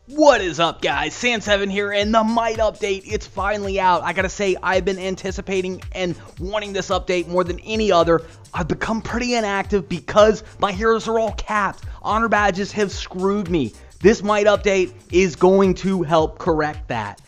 What is up, guys? Sans7 here, and the Might update, it's finally out. I gotta say, I've been anticipating and wanting this update more than any other. I've become pretty inactive because my heroes are all capped. Honor badges have screwed me. This Might update is going to help correct that.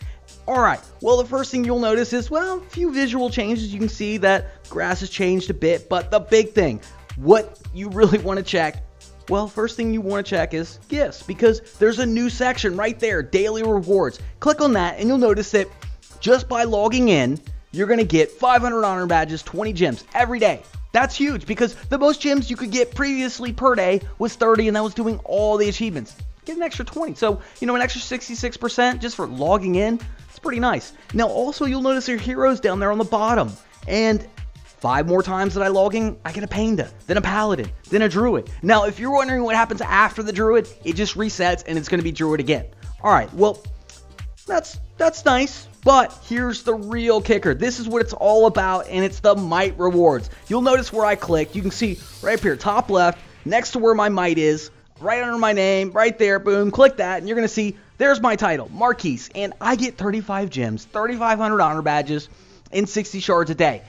Alright, well, the first thing you'll notice is, well, a few visual changes. You can see that grass has changed a bit, but the big thing, what you really want to check, well, first thing you want to check is gifts, because there's a new section right there, daily rewards. Click on that and you'll notice that just by logging in, you're going to get 500 honor badges, 20 gems every day. That's huge because the most gems you could get previously per day was 30, and that was doing all the achievements. Get an extra 20. So, you know, an extra 66% just for logging in. It's pretty nice. Now, also, you'll notice your heroes down there on the bottom. And 5 more times that I log in, I get a Panda, then a Paladin, then a Druid. Now, if you're wondering what happens after the Druid, it just resets and it's going to be Druid again. Alright, well, that's nice, but here's the real kicker. This is what it's all about, and it's the Might rewards. You'll notice where I click, you can see right up here, top left, next to where my Might is, right under my name, right there, boom, click that, and you're going to see, there's my title, Marquise, and I get 35 gems, 3,500 honor badges, and 60 shards a day.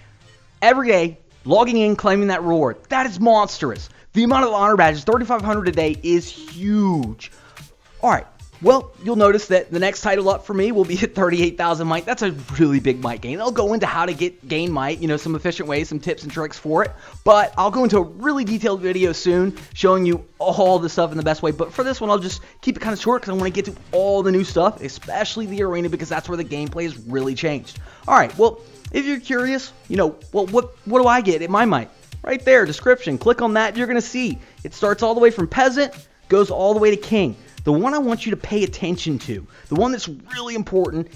Every day, logging in, claiming that reward. That is monstrous. The amount of honor badges, 3,500 a day, is huge. Alright, well, you'll notice that the next title up for me will be at 38,000 might. That's a really big might gain. I'll go into how to gain might, you know, some efficient ways, some tips and tricks for it. But I'll go into a really detailed video soon showing you all the stuff in the best way. But for this one, I'll just keep it kind of short because I want to get to all the new stuff, especially the arena, because that's where the gameplay has really changed. Alright, well, if you're curious, you know, well, what do I get at my might? Right there, description. Click on that. You're going to see it starts all the way from peasant, goes all the way to king. The one I want you to pay attention to, the one that's really important,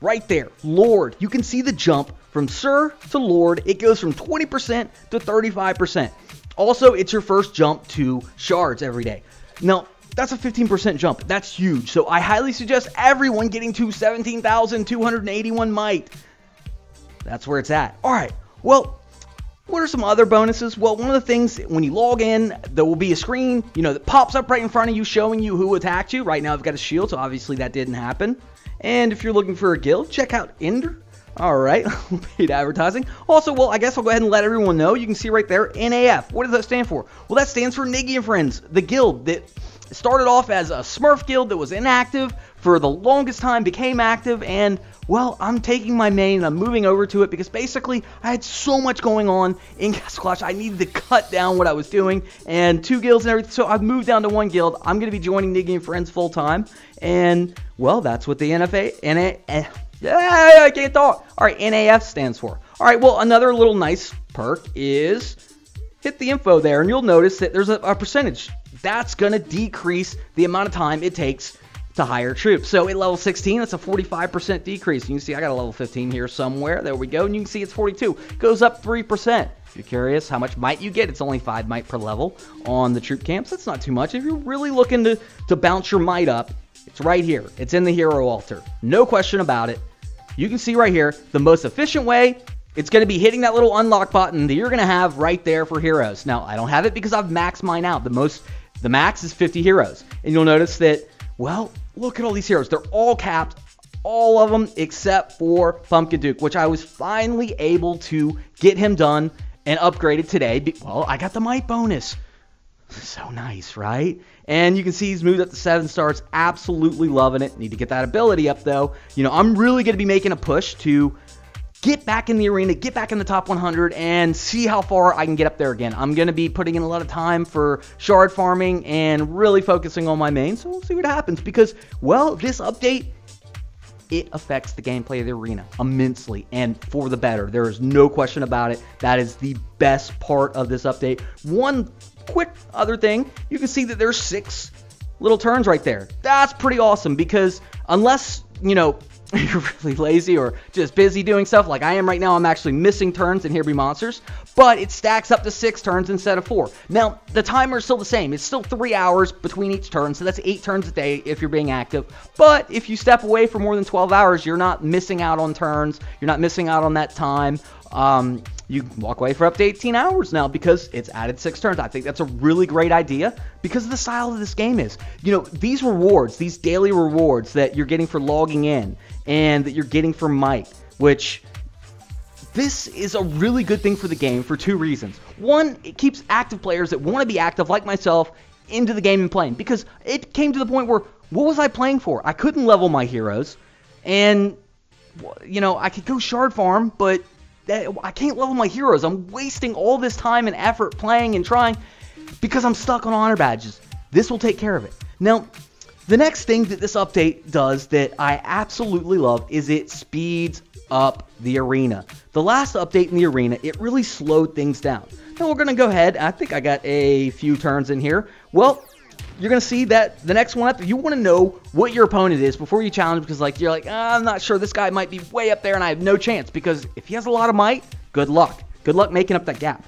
right there, Lord. You can see the jump from Sir to Lord. It goes from 20% to 35%. Also, it's your first jump to shards every day. Now, that's a 15% jump. That's huge. So I highly suggest everyone getting to 17,281 might. That's where it's at. Alright, well, what are some other bonuses? Well, one of the things, when you log in, there will be a screen, you know, that pops up right in front of you showing you who attacked you. Right now I've got a shield, so obviously that didn't happen. And if you're looking for a guild, check out Ender. Alright, paid advertising. Also, well, I guess I'll go ahead and let everyone know. You can see right there, NAF. What does that stand for? Well, that stands for Niggy and Friends, the guild that started off as a Smurf guild that was inactive for the longest time, became active, and well, I'm taking my main and I'm moving over to it because basically I had so much going on in Castle Clash. I needed to cut down what I was doing, and 2 guilds and everything, so I've moved down to 1 guild. I'm going to be joining Niggy and Friends full time, and well, that's what the I can't talk. Alright, NAF stands for. Alright, well, another little nice perk is hit the info there, and you'll notice that there's a percentage. That's going to decrease the amount of time it takes to hire troops. So at level 16, that's a 45% decrease. You can see I got a level 15 here somewhere. There we go. And you can see it's 42. Goes up 3%. If you're curious how much might you get, it's only 5 might per level on the troop camps. That's not too much. If you're really looking to bounce your might up, it's right here. It's in the hero altar. No question about it. You can see right here, the most efficient way, it's going to be hitting that little unlock button that you're going to have right there for heroes. Now, I don't have it because I've maxed mine out. The max is 50 heroes. And you'll notice that, well, look at all these heroes. They're all capped, all of them except for Pumpkin Duke, which I was finally able to get him done and upgraded today. Well, I got the might bonus. So nice, right? And you can see he's moved up to 7 stars. Absolutely loving it. Need to get that ability up, though. You know, I'm really going to be making a push to get back in the arena, get back in the top 100, and see how far I can get up there again. I'm going to be putting in a lot of time for shard farming and really focusing on my main, so we'll see what happens because, well, this update, it affects the gameplay of the arena immensely and for the better. There is no question about it. That is the best part of this update. One quick other thing, you can see that there's 6 little turns right there. That's pretty awesome because unless, you know, you're really lazy or just busy doing stuff like I am right now, I'm actually missing turns in Here Be Monsters, but it stacks up to 6 turns instead of 4. Now, the timer is still the same. It's still 3 hours between each turn, so that's 8 turns a day if you're being active. But if you step away for more than 12 hours, you're not missing out on turns. You're not missing out on that time. you can walk away for up to 18 hours now because it's added 6 turns. I think that's a really great idea because of the style of this game is. You know, these rewards, these daily rewards that you're getting for logging in and that you're getting for might, which this is a really good thing for the game for 2 reasons. One, it keeps active players that want to be active like myself into the game and playing, because it came to the point where what was I playing for? I couldn't level my heroes, and you know, I could go shard farm, but I can't level my heroes. I'm wasting all this time and effort playing and trying because I'm stuck on honor badges. This will take care of it. Now, the next thing that this update does that I absolutely love is it speeds up the arena. The last update in the arena, it really slowed things down. Now we're going to go ahead. I think I got a few turns in here. Well, you're going to see that the next one up, you want to know what your opponent is before you challenge, because like you're like, I'm not sure, this guy might be way up there and I have no chance, because if he has a lot of might, good luck. Good luck making up that gap.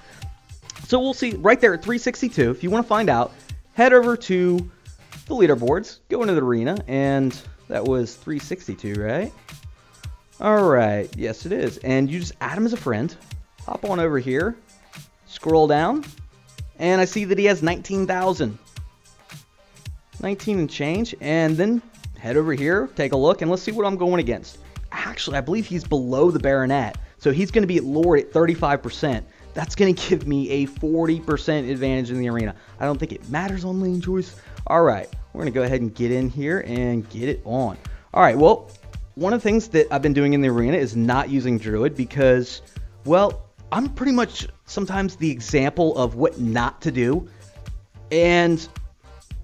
So we'll see right there at 362. If you want to find out, head over to the leaderboards, go into the arena, and that was 362, right? Alright, yes it is. And you just add him as a friend. Hop on over here, scroll down, and I see that he has 19,000. 19 and change, and then head over here, take a look, and let's see what I'm going against. Actually, I believe he's below the Baronet, so he's going to be at Lord at 35%. That's going to give me a 40% advantage in the arena. I don't think it matters on lane choice. Alright, we're going to go ahead and get in here and get it on. Alright, well, one of the things that I've been doing in the arena is not using Druid because, well, I'm pretty much sometimes the example of what not to do. And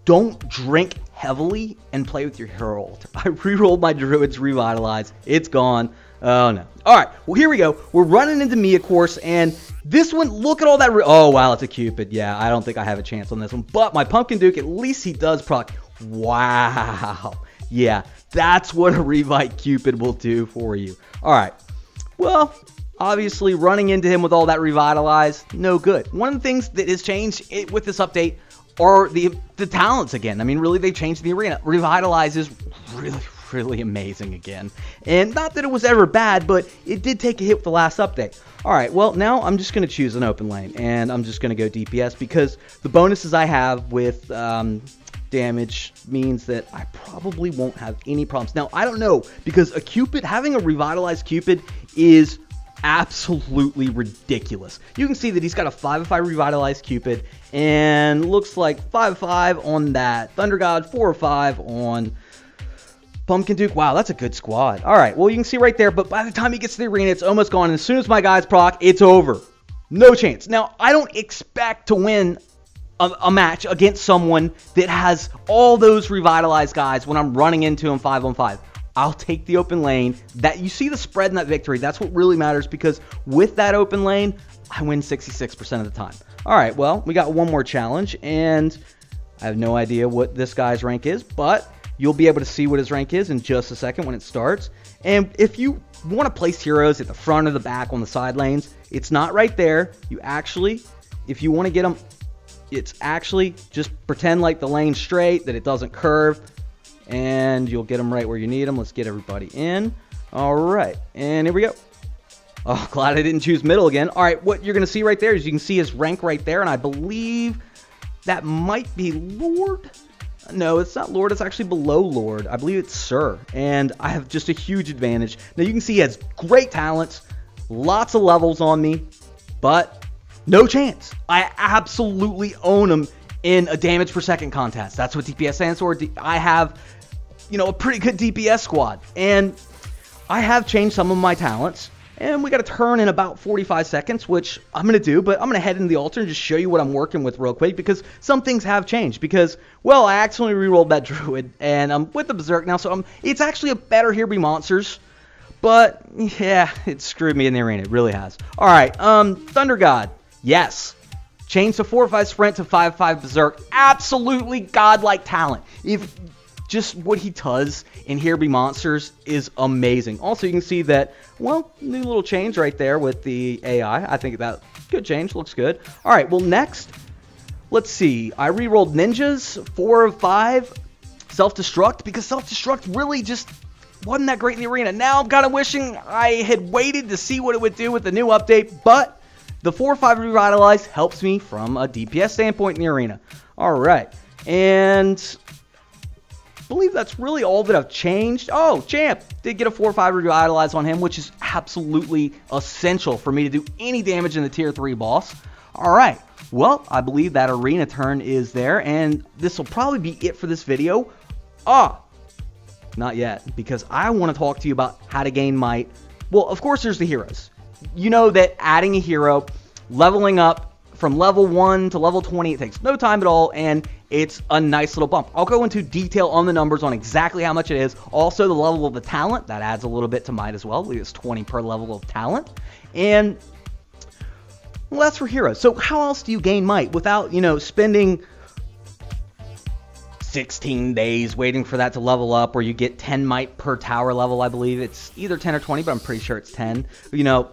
don't drink heavily and play with your hero altar. I re-rolled my Druid's Revitalize. It's gone. Oh, no. Alright, well, here we go. We're running into me, of course, and this one, look at all that. Oh, wow, it's a Cupid. Yeah, I don't think I have a chance on this one. But my Pumpkin Duke, at least he does proc. Wow. Yeah, that's what a Revite Cupid will do for you. Alright, well, obviously running into him with all that Revitalize, no good. One of the things that has changed with this update are the talents again. I mean, really, they changed the arena. Revitalize is really amazing again. And not that it was ever bad, but it did take a hit with the last update. Alright, well, now I'm just going to choose an open lane, and I'm just going to go DPS, because the bonuses I have with damage means that I probably won't have any problems. Now, I don't know, because a Cupid, having a Revitalized Cupid is absolutely ridiculous. You can see that he's got a 5/5 Revitalized Cupid, and looks like 5/5 on that Thunder God, 4/5 on Pumpkin Duke. Wow, that's a good squad. Alright, well, you can see right there, but by the time he gets to the arena, it's almost gone, and as soon as my guys proc, it's over. No chance. Now, I don't expect to win a match against someone that has all those revitalized guys when I'm running into him 5-on-5. I'll take the open lane. That you see the spread in that victory. That's what really matters, because with that open lane, I win 66% of the time. Alright, well, we got one more challenge, and I have no idea what this guy's rank is, but you'll be able to see what his rank is in just a second when it starts. And if you want to place heroes at the front or the back on the side lanes, it's not right there. You actually, if you want to get them, it's actually just pretend like the lane's straight, that it doesn't curve, and you'll get them right where you need them. Let's get everybody in. Alright, and here we go. Oh, glad I didn't choose middle again. Alright, what you're going to see right there is you can see his rank right there, and I believe that might be Lord. No, it's not Lord. It's actually below Lord. I believe it's Sir, and I have just a huge advantage. Now, you can see he has great talents, lots of levels on me, but no chance. I absolutely own him in a damage per second contest. That's what DPS stands for. I have, you know, a pretty good DPS squad, and I have changed some of my talents, and we got a turn in about 45 seconds, which I'm going to do, but I'm going to head into the altar and just show you what I'm working with real quick, because some things have changed, because, well, I accidentally rerolled that Druid, and I'm with the Berserk now, so it's actually a better Here Be Monsters, but, yeah, it screwed me in the arena. It really has. Alright, Thunder God. Yes. Change the 4/5 sprint to 5/5 Berserk. Absolutely godlike talent. If just what he does in Here Be Monsters is amazing. Also, you can see that, well, new little change right there with the AI. I think that good change. Looks good. Alright, well, next, let's see. I rerolled Ninjas, 4 of 5. Self-Destruct, because Self-Destruct really just wasn't that great in the arena. Now I'm kind of wishing I had waited to see what it would do with the new update, but the 4 or 5 Revitalize helps me from a DPS standpoint in the arena. Alright, and I believe that's really all that I've changed. Oh, Champ did get a 4 or 5 Revitalize on him, which is absolutely essential for me to do any damage in the tier 3 boss. Alright, well, I believe that arena turn is there, and this will probably be it for this video. Not yet, because I want to talk to you about how to gain might. Well, of course, there's the heroes. You know that adding a hero, leveling up from level 1 to level 20, it takes no time at all, and it's a nice little bump. I'll go into detail on the numbers on exactly how much it is. Also, the level of the talent, that adds a little bit to might as well. I believe it's 20 per level of talent. And, well, that's for heroes. So how else do you gain might without, you know, spending 16 days waiting for that to level up, where you get 10 might per tower level? I believe it's either 10 or 20, but I'm pretty sure it's 10. You know,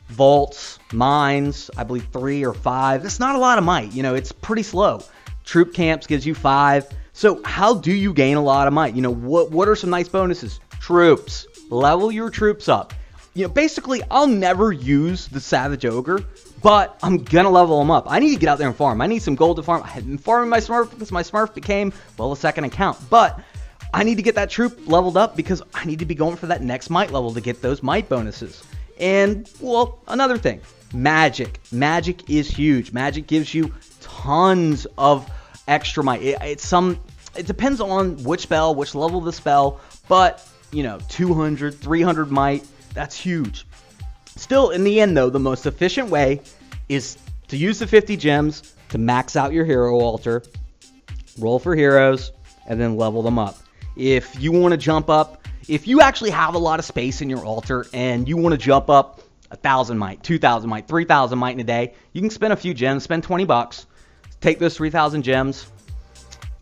vaults, mines, I believe 3 or 5. That's not a lot of might. You know, it's pretty slow. Troop camps gives you 5. So how do you gain a lot of might? You know, what are some nice bonuses? Troops. Level your troops up. You know, basically, I'll never use the Savage Ogre, but I'm going to level them up. I need to get out there and farm. I need some gold to farm. I had been farming my Smurf because my Smurf became, well, a second account. But I need to get that troop leveled up because I need to be going for that next might level to get those might bonuses. And, well, another thing, magic. Magic is huge. Magic gives you tons of extra might. It depends on which spell, which level of the spell, but, you know, 200, 300 might, that's huge. Still, in the end, though, the most efficient way is to use the 50 gems to max out your hero altar, roll for heroes, and then level them up. If you want to jump up, if you actually have a lot of space in your altar and you want to jump up 1,000 might, 2,000 might, 3,000 might in a day, you can spend a few gems, spend 20 bucks, take those 3,000 gems,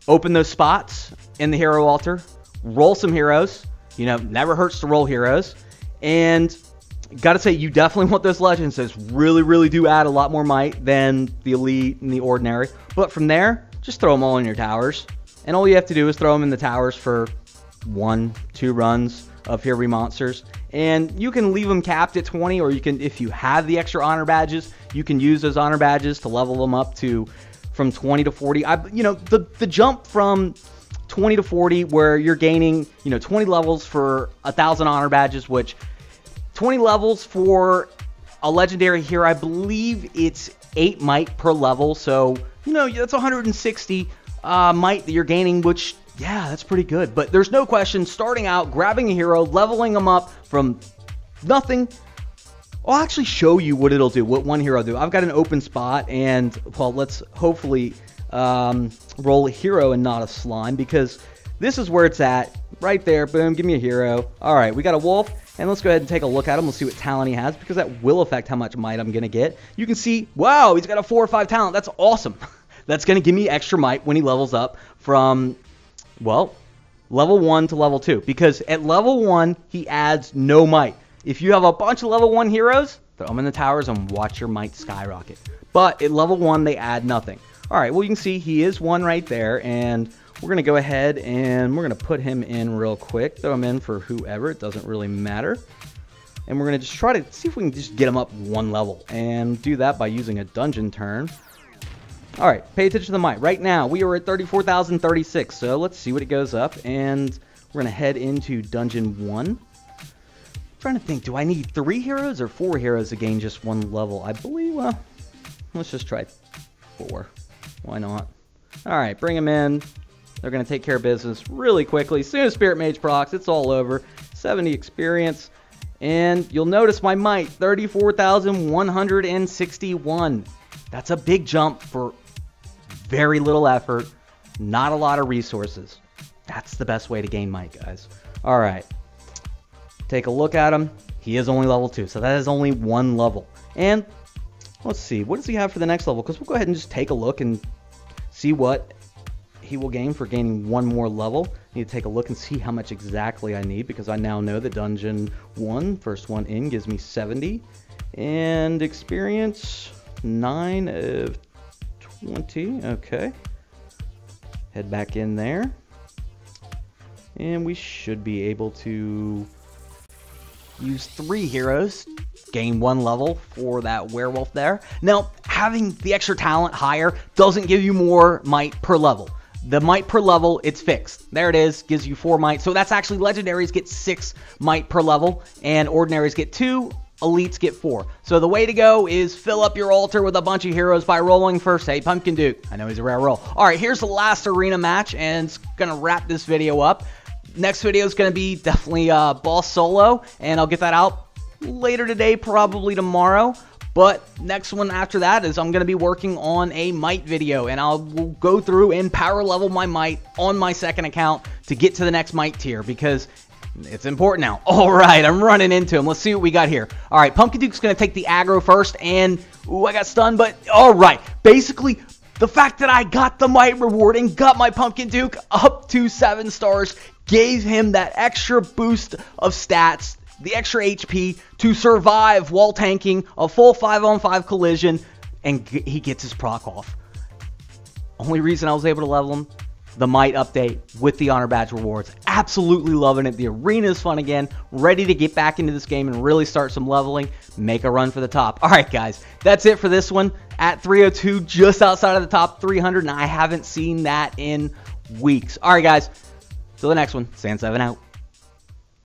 open those spots in the hero altar, roll some heroes. You know, never hurts to roll heroes. And gotta say, you definitely want those legends. Those really do add a lot more might than the elite and the ordinary. But from there, just throw them all in your towers. And all you have to do is throw them in the towers for 1-2 runs of Fury monsters. And you can leave them capped at 20, or you can, if you have the extra honor badges, you can use those honor badges to level them up to from 20 to 40. You know, the jump from 20 to 40, where you're gaining, you know, 20 levels for 1,000 honor badges, which 20 levels for a legendary here, I believe it's 8 might per level. So, you know, that's 160 might that you're gaining, which, yeah, that's pretty good. But there's no question, starting out, grabbing a hero, leveling them up from nothing. I'll actually show you what it'll do, what one hero will do. I've got an open spot, and, well, let's hopefully roll a hero and not a slime, because this is where it's at. Right there, boom, give me a hero. All right, we got a wolf, and let's go ahead and take a look at him. We'll see what talent he has, because that will affect how much might I'm going to get. You can see, wow, he's got a 4 or 5 talent. That's awesome. That's going to give me extra might when he levels up from, well, level 1 to level 2, because at level 1, he adds no might. If you have a bunch of level 1 heroes, throw them in the towers and watch your might skyrocket. But at level 1, they add nothing. All right, well, you can see he is 1 right there, and we're going to go ahead and we're going to put him in real quick. Throw him in for whoever. It doesn't really matter. And we're going to just try to see if we can just get him up 1 level, and do that by using a dungeon turn. All right, pay attention to the might. Right now, we are at 34,036, so let's see what it goes up, and we're going to head into Dungeon 1. Trying to think, do I need 3 heroes or 4 heroes to gain just 1 level? I believe, let's just try 4. Why not? All right, bring them in. They're going to take care of business really quickly. As soon as Spirit Mage procs, it's all over. 70 experience. And you'll notice my might, 34,161. That's a big jump for very little effort. Not a lot of resources. That's the best way to gain might, guys. All right. Take a look at him. He is only level 2, so that is only 1 level. And let's see, what does he have for the next level? Because we'll go ahead and just take a look and see what he will gain for gaining 1 more level. I need to take a look and see how much exactly I need, because I now know that Dungeon 1, first one in, gives me 70. And experience, 9 of 20. Okay. Head back in there. And we should be able to use 3 heroes, gain 1 level for that werewolf there. Now, having the extra talent higher doesn't give you more might per level. The might per level, it's fixed. There it is, gives you 4 might. So that's actually legendaries get 6 might per level, and ordinaries get 2, elites get 4. So the way to go is fill up your altar with a bunch of heroes by rolling first. Hey, Pumpkin Duke. I know he's a rare roll. All right, here's the last arena match, and it's going to wrap this video up. Next video is going to be definitely boss solo, and I'll get that out later today, probably tomorrow. But next one after that is I'm going to be working on a might video, and I'll go through and power level my might on my second account to get to the next might tier, because it's important now. All right, I'm running into him. Let's see what we got here. All right, Pumpkin Duke's going to take the aggro first, and ooh, I got stunned, but all right. Basically, the fact that I got the might reward and got my Pumpkin Duke up to 7 stars gave him that extra boost of stats, the extra HP to survive while tanking a full 5-on-5 collision, and he gets his proc off. Only reason I was able to level him, the might update with the honor badge rewards. Absolutely loving it. The arena is fun again. Ready to get back into this game and really start some leveling. Make a run for the top. All right, guys. That's it for this one. At 302, just outside of the top 300, and I haven't seen that in weeks. All right, guys. Till the next one. Sans7 out.